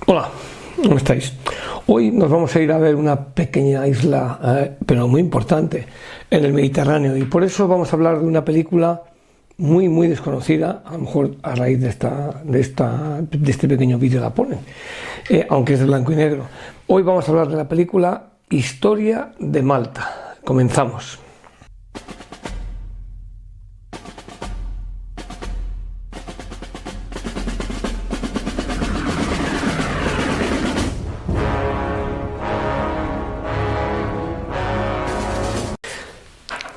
Hola, ¿cómo estáis? Hoy nos vamos a ir a ver una pequeña isla, pero muy importante, en el Mediterráneo, y por eso vamos a hablar de una película muy desconocida, a lo mejor a raíz de este pequeño vídeo la ponen, aunque es de blanco y negro. Hoy vamos a hablar de la película Historia de Malta. Comenzamos.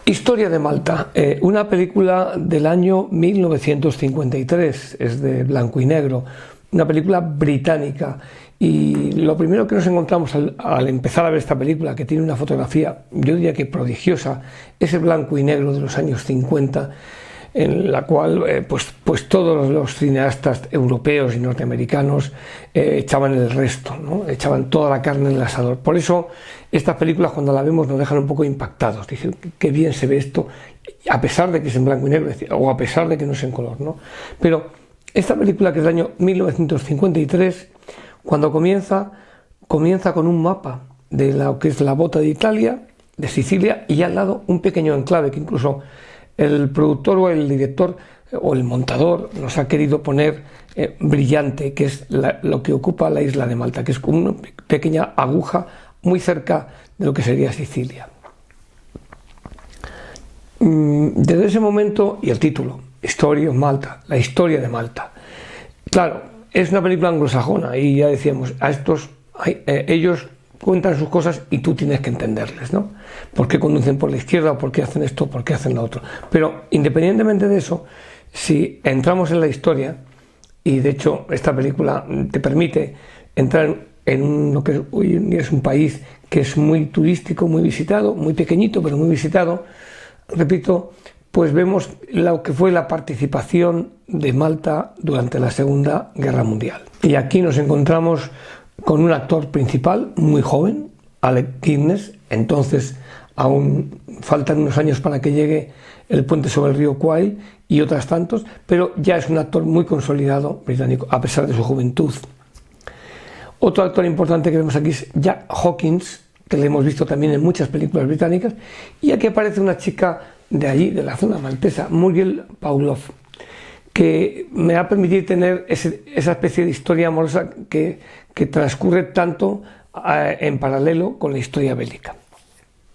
Historia de Malta, una película del año 1953, es de blanco y negro, una película británica, y lo primero que nos encontramos al empezar a ver esta película, que tiene una fotografía, yo diría que prodigiosa, es el blanco y negro de los años 50, en la cual pues todos los cineastas europeos y norteamericanos echaban el resto, ¿no? Echaban toda la carne en el asador. Por eso estas películas, cuando las vemos, nos dejan un poco impactados. Dicen, qué bien se ve esto, a pesar de que es en blanco y negro, o a pesar de que no es en color, ¿no? Pero esta película, que es del año 1953, cuando comienza con un mapa de lo que es la bota de Italia, de Sicilia, y al lado un pequeño enclave que incluso el productor o el director o el montador nos ha querido poner brillante, que es lo que ocupa la isla de Malta, que es como una pequeña aguja muy cerca de lo que sería Sicilia. Desde ese momento, y el título, Story of Malta, la historia de Malta. Claro, es una película anglosajona y ya decíamos, ellos cuentan sus cosas y tú tienes que entenderles, ¿no? ¿Por qué conducen por la izquierda? ¿O por qué hacen esto? ¿Por qué hacen lo otro? Pero independientemente de eso, si entramos en la historia, y de hecho esta película te permite entrar en lo que hoy en día es un país que es muy turístico, muy visitado, muy pequeñito, pero muy visitado, repito, pues vemos lo que fue la participación de Malta durante la Segunda Guerra Mundial. Y aquí nos encontramos con un actor principal muy joven, Alec Guinness. Entonces aún faltan unos años para que llegue El puente sobre el río Kwai y otros tantos, pero ya es un actor muy consolidado británico, a pesar de su juventud. Otro actor importante que vemos aquí es Jack Hawkins, que le hemos visto también en muchas películas británicas, y aquí aparece una chica de allí, de la zona maltesa, Muriel Pawlov, que me va a permitir tener esa especie de historia amorosa que transcurre tanto en paralelo con la historia bélica.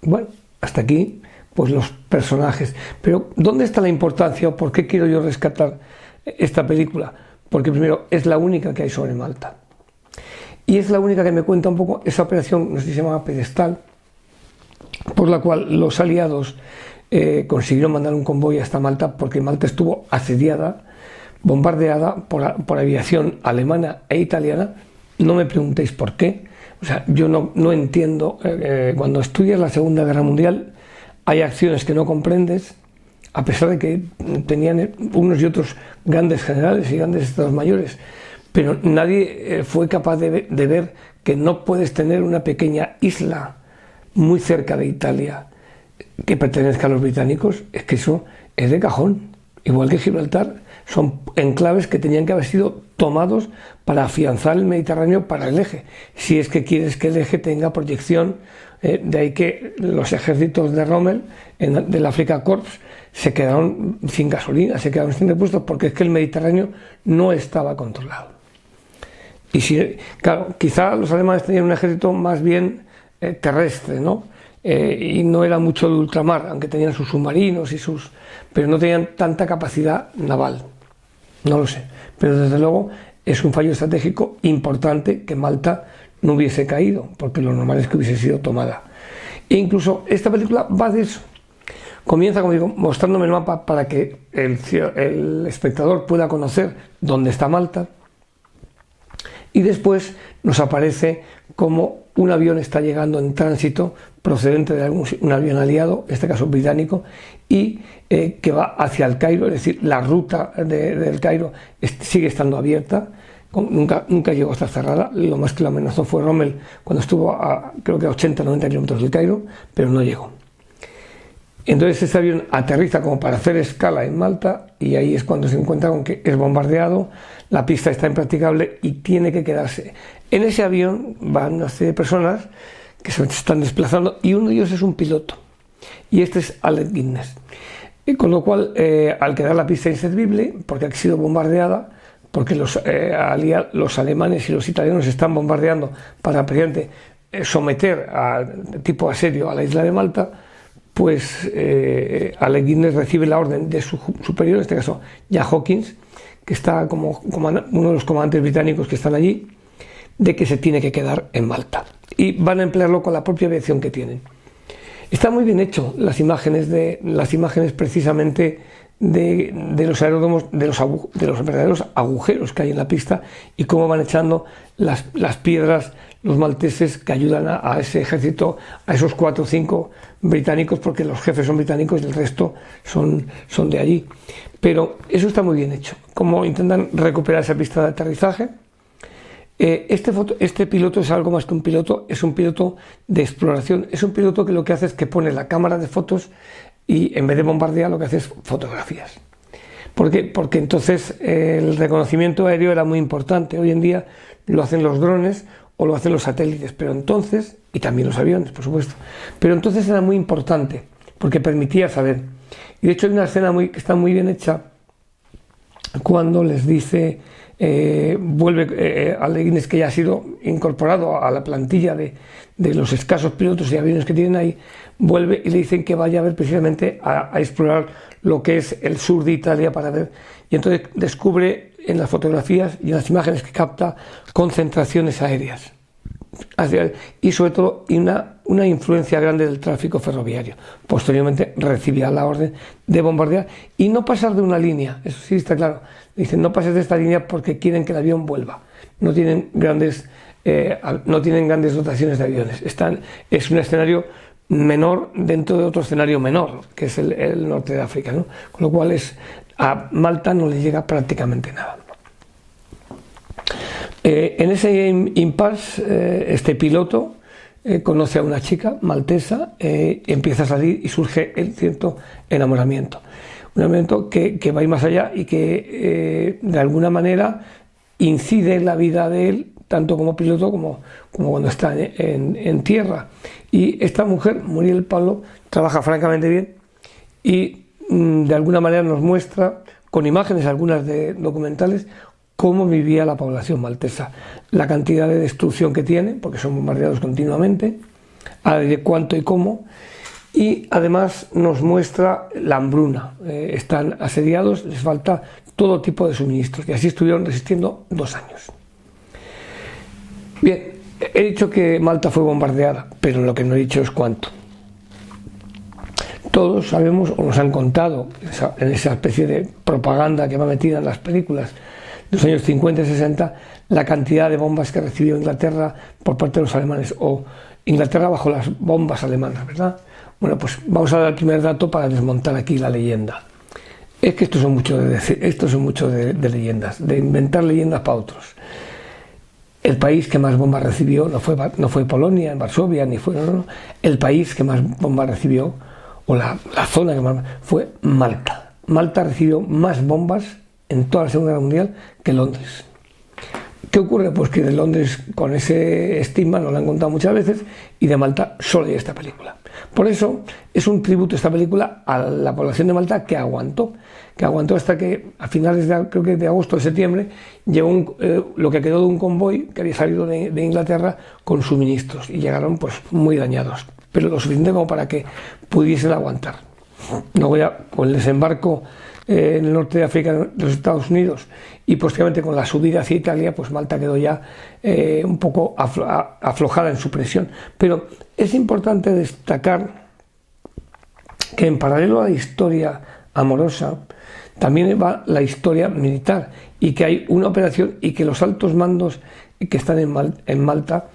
Bueno, hasta aquí pues los personajes. Pero ¿dónde está la importancia o por qué quiero yo rescatar esta película? Porque primero es la única que hay sobre Malta. Y es la única que me cuenta un poco esa operación, no sé si se llama Pedestal, por la cual los aliados consiguieron mandar un convoy hasta Malta, porque Malta estuvo asediada, bombardeada por aviación alemana e italiana. No me preguntéis por qué. O sea, yo no entiendo. Cuando estudias la Segunda Guerra Mundial hay acciones que no comprendes, a pesar de que tenían unos y otros grandes generales y grandes estados mayores, pero nadie fue capaz de ver que no puedes tener una pequeña isla muy cerca de Italia que pertenezca a los británicos. Es que eso es de cajón. Igual que Gibraltar, son enclaves que tenían que haber sido tomados para afianzar el Mediterráneo para el eje, si es que quieres que el eje tenga proyección. De ahí que los ejércitos de Rommel, del Afrika Korps, se quedaron sin gasolina, se quedaron sin repuestos, porque es que el Mediterráneo no estaba controlado. Y claro, quizá los alemanes tenían un ejército más bien terrestre, ¿no? Y no era mucho de ultramar, aunque tenían sus submarinos pero no tenían tanta capacidad naval. No lo sé, pero desde luego es un fallo estratégico importante que Malta no hubiese caído, porque lo normal es que hubiese sido tomada. E incluso esta película va de eso. Comienza, como digo, mostrándome el mapa para que el espectador pueda conocer dónde está Malta, y después nos aparece como un avión está llegando en tránsito procedente de un avión aliado, en este caso británico, y que va hacia el Cairo. Es decir, la ruta del Cairo sigue estando abierta, nunca llegó a estar cerrada. Lo más que lo amenazó fue Rommel cuando estuvo creo que a 80-90 kilómetros del Cairo, pero no llegó. Entonces ese avión aterriza como para hacer escala en Malta y ahí es cuando se encuentra con que es bombardeado, la pista está impracticable y tiene que quedarse. En ese avión van una serie de personas que se están desplazando y uno de ellos es un piloto y este es Alec Guinness. Y con lo cual, al quedar la pista inservible, porque ha sido bombardeada, porque los alemanes y los italianos están bombardeando para precisamente someter a tipo asedio a la isla de Malta, pues Alec Guinness recibe la orden de su superior, en este caso Jack Hawkins, que está como uno de los comandantes británicos que están allí, de que se tiene que quedar en Malta. Y van a emplearlo con la propia aviación que tienen. Está muy bien hecho las imágenes precisamente de los aeródromos, de los verdaderos agujeros que hay en la pista y cómo van echando las piedras los malteses que ayudan a ese ejército, a esos 4 o 5 británicos, porque los jefes son británicos y el resto son de allí. Pero eso está muy bien hecho, cómo intentan recuperar esa pista de aterrizaje. Este piloto es algo más que un piloto, es un piloto de exploración, es un piloto que lo que hace es que pone la cámara de fotos y en vez de bombardear lo que hace es fotografías. ¿Por qué? Porque entonces el reconocimiento aéreo era muy importante. Hoy en día lo hacen los drones o lo hacen los satélites, pero entonces, y también los aviones, por supuesto, pero entonces era muy importante porque permitía saber. Y de hecho hay una escena que está muy bien hecha cuando les dice, vuelve Alec Guinness, que ya ha sido incorporado a la plantilla de los escasos pilotos y aviones que tienen ahí, vuelve y le dicen que vaya a ver precisamente a explorar lo que es el sur de Italia para ver, y entonces descubre en las fotografías y en las imágenes que capta concentraciones aéreas y sobre todo una influencia grande del tráfico ferroviario. Posteriormente recibirá la orden de bombardear y no pasar de una línea, eso sí está claro. Dicen, no pases de esta línea porque quieren que el avión vuelva. No tienen grandes dotaciones de aviones. Es un escenario menor dentro de otro escenario menor, que es el norte de África, ¿no? Con lo cual a Malta no le llega prácticamente nada. En ese impasse, este piloto conoce a una chica maltesa, empieza a salir y surge el cierto enamoramiento. Un enamoramiento que va a ir más allá y que de alguna manera incide en la vida de él, tanto como piloto como cuando está en tierra. Y esta mujer, Muriel Pablo, trabaja francamente bien y de alguna manera nos muestra, con imágenes algunas de documentales, cómo vivía la población maltesa, la cantidad de destrucción que tiene, porque son bombardeados continuamente, de cuánto y cómo, y además nos muestra la hambruna. Están asediados, les falta todo tipo de suministros, y así estuvieron resistiendo 2 años. Bien, he dicho que Malta fue bombardeada, pero lo que no he dicho es cuánto. Todos sabemos, o nos han contado, en esa especie de propaganda que va metida en las películas de los años 50 y 60, la cantidad de bombas que recibió Inglaterra por parte de los alemanes, o Inglaterra bajo las bombas alemanas, ¿verdad? Bueno, pues vamos a dar el primer dato para desmontar aquí la leyenda. Es que estos son muchos de leyendas, de inventar leyendas para otros. El país que más bombas recibió no fue Polonia, en Varsovia, ni fue... No. El país que más bombas recibió, o la zona que más... fue Malta. Malta recibió más bombas en toda la Segunda Guerra Mundial que Londres. ¿Qué ocurre? Pues que de Londres, con ese estigma, nos lo han contado muchas veces, y de Malta solo hay esta película. Por eso es un tributo esta película a la población de Malta que aguantó hasta que a finales de agosto o septiembre llegó lo que quedó de un convoy que había salido de Inglaterra con suministros, y llegaron pues muy dañados, pero lo suficiente como para que pudiesen aguantar. Luego ya con el desembarco en el norte de África de los Estados Unidos y posteriormente con la subida hacia Italia, pues Malta quedó ya un poco aflojada en su presión. Pero es importante destacar que en paralelo a la historia amorosa también va la historia militar, y que hay una operación y que los altos mandos que están en Malta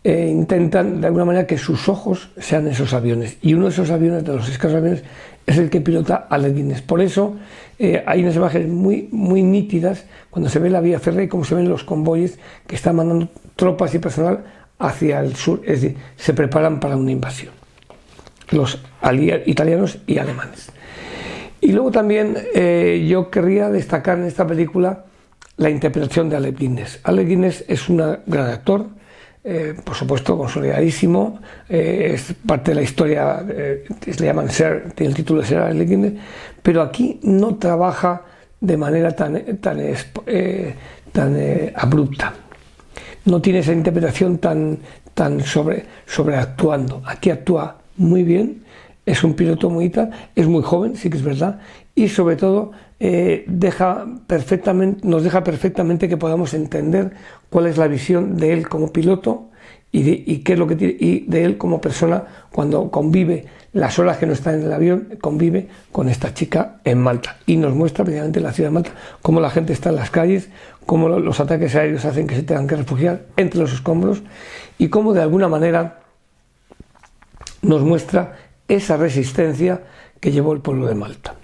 intentan de alguna manera que sus ojos sean esos aviones, y uno de esos aviones, de los escasos aviones, es el que pilota Alec Guinness. Por eso hay unas imágenes muy nítidas cuando se ve la vía férrea y cómo se ven los convoyes que están mandando tropas y personal hacia el sur, es decir, se preparan para una invasión. los italianos y alemanes. Y luego también yo querría destacar en esta película la interpretación de Alec Guinness. Alec Guinness es un gran actor, por supuesto consolidadísimo, es parte de la historia, le llaman Sir, tiene el título de Sir Alec Guinness, pero aquí no trabaja de manera tan abrupta, no tiene esa interpretación tan sobreactuando. Aquí actúa muy bien, es un piloto es muy joven, sí que es verdad, y sobre todo nos deja perfectamente que podamos entender cuál es la visión de él como piloto y qué es lo que tiene, y de él como persona cuando convive, las horas que no está en el avión, convive con esta chica en Malta, y nos muestra precisamente la ciudad de Malta, cómo la gente está en las calles, cómo los ataques aéreos hacen que se tengan que refugiar entre los escombros, y cómo de alguna manera nos muestra esa resistencia que llevó el pueblo de Malta.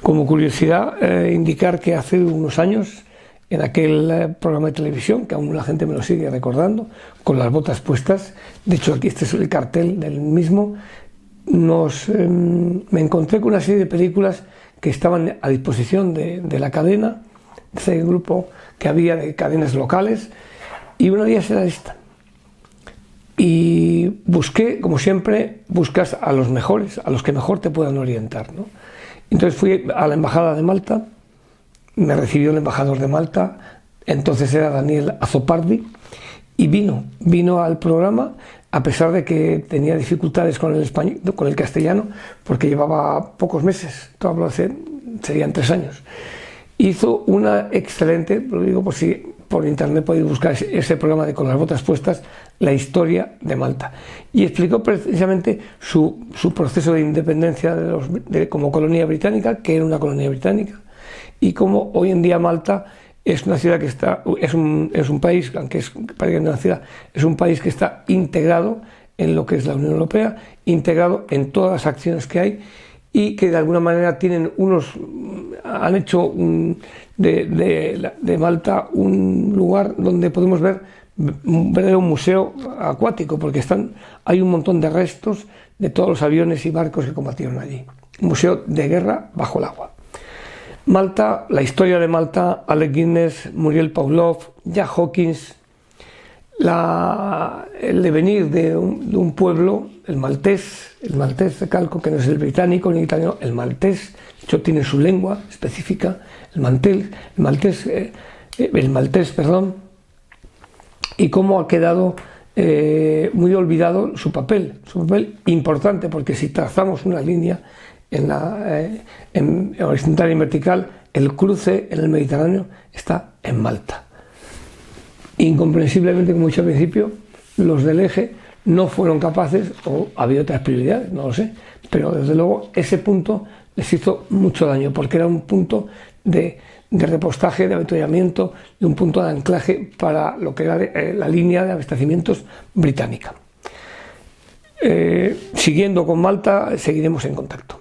Como curiosidad, indicar que hace unos años, en aquel programa de televisión, que aún la gente me lo sigue recordando, con las botas puestas, de hecho aquí este es el cartel del mismo, me encontré con una serie de películas que estaban a disposición de la cadena, de ese grupo que había de cadenas locales, y una de ellas era esta. Y busqué, como siempre, buscas a los mejores, a los que mejor te puedan orientar, ¿no? Entonces fui a la embajada de Malta, me recibió el embajador de Malta, entonces era Daniel Azzopardi, y vino al programa, a pesar de que tenía dificultades con el español, con el castellano, porque llevaba pocos meses, todo hablo serían 3 años. Hizo una excelente, lo digo por si por internet podéis buscar ese programa de Con las botas puestas, la historia de Malta, y explicó precisamente su proceso de independencia como colonia británica, que era una colonia británica, y cómo hoy en día Malta es una ciudad que es un país, aunque parece una ciudad, es un país que está integrado en lo que es la Unión Europea, integrado en todas las acciones que hay, y que de alguna manera han hecho de Malta un lugar donde podemos ver un verdadero museo acuático, porque hay un montón de restos de todos los aviones y barcos que combatieron allí. Un museo de guerra bajo el agua. Malta, la historia de Malta, Alec Guinness, Muriel Pavlov, Jack Hawkins, el devenir de un pueblo, el maltés recalco que no es el británico ni el italiano, el maltés, de hecho tiene su lengua específica, el maltés, y cómo ha quedado muy olvidado su papel importante, porque si trazamos una línea en horizontal y vertical, el cruce en el Mediterráneo está en Malta. Incomprensiblemente, como he dicho al principio, los del eje no fueron capaces, o había otras prioridades, no lo sé, pero desde luego ese punto les hizo mucho daño, porque era un punto de repostaje, de avituallamiento, de un punto de anclaje para lo que era la línea de abastecimientos británica. Siguiendo con Malta, seguiremos en contacto.